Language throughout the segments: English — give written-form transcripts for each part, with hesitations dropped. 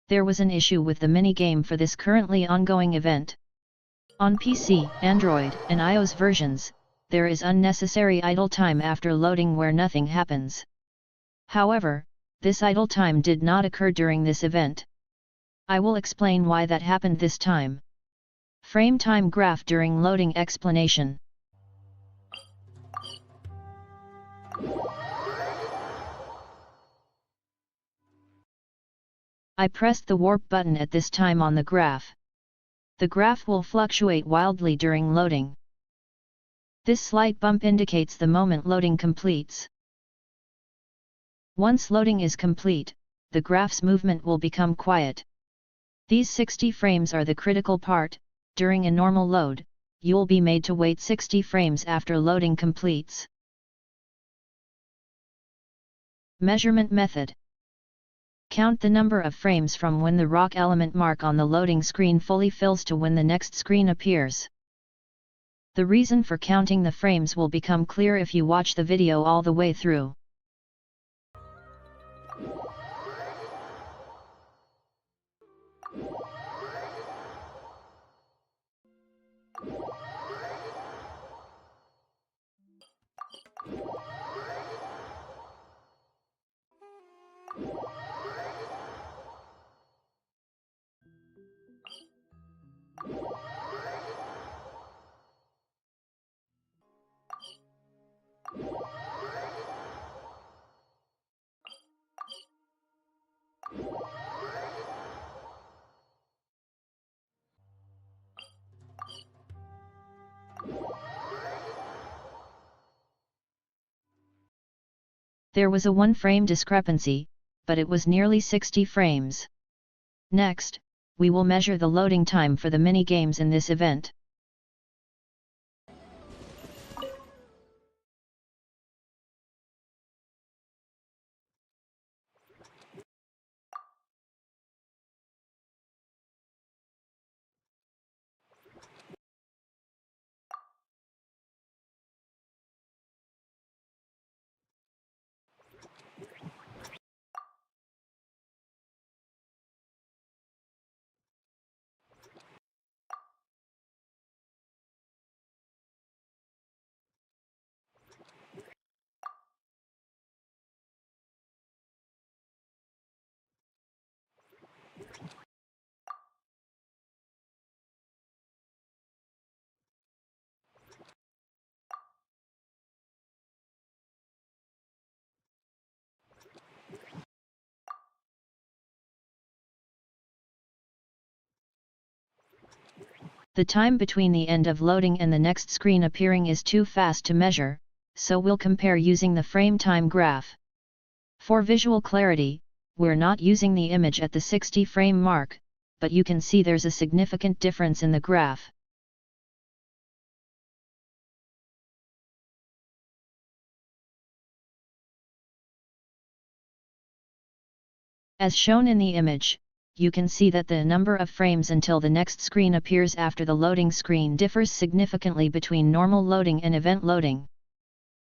there was an issue with the minigame for this currently ongoing event. On PC, Android, and iOS versions, there is unnecessary idle time after loading where nothing happens. However, this idle time did not occur during this event. I will explain why that happened this time. Frame time graph during loading explanation. I pressed the warp button at this time on the graph. The graph will fluctuate wildly during loading. This slight bump indicates the moment loading completes. Once loading is complete, the graph's movement will become quiet. These 60 frames are the critical part. During a normal load, you will be made to wait 60 frames after loading completes. Measurement method. Count the number of frames from when the rock element mark on the loading screen fully fills to when the next screen appears. The reason for counting the frames will become clear if you watch the video all the way through. There was a 1 frame discrepancy, but it was nearly 60 frames. Next, we will measure the loading time for the mini-games in this event. The time between the end of loading and the next screen appearing is too fast to measure, so we'll compare using the frame time graph. For visual clarity, we're not using the image at the 60 frame mark, but you can see there's a significant difference in the graph. As shown in the image, you can see that the number of frames until the next screen appears after the loading screen differs significantly between normal loading and event loading.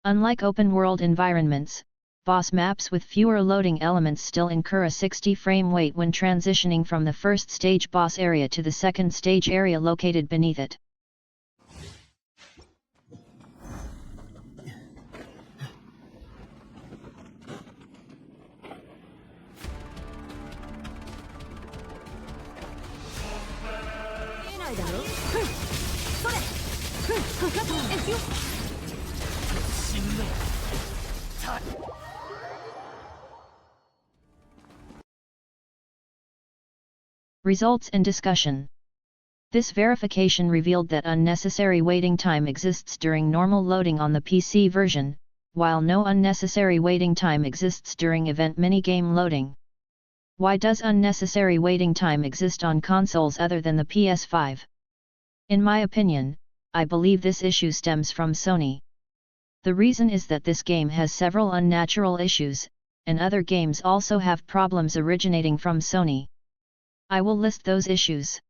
Unlike open-world environments, boss maps with fewer loading elements still incur a 60-frame wait when transitioning from the first stage boss area to the second stage area located beneath it. Results and discussion. This verification revealed that unnecessary waiting time exists during normal loading on the PC version, while no unnecessary waiting time exists during event minigame loading. Why does unnecessary waiting time exist on consoles other than the PS5? In my opinion, I believe this issue stems from Sony. The reason is that this game has several unnatural issues, and other games also have problems originating from Sony. I will list those issues.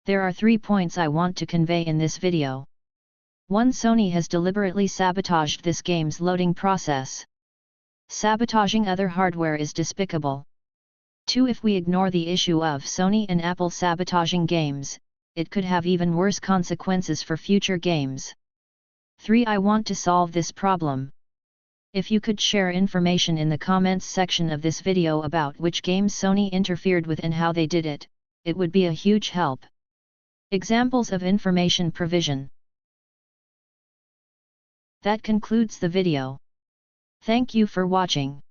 There are 3 points I want to convey in this video. 1. Sony has deliberately sabotaged this game's loading process. Sabotaging other hardware is despicable. 2. If we ignore the issue of Sony and Apple sabotaging games, it could have even worse consequences for future games. 3. I want to solve this problem. If you could share information in the comments section of this video about which games Sony interfered with and how they did it, it would be a huge help. Examples of information provision. That concludes the video. Thank you for watching.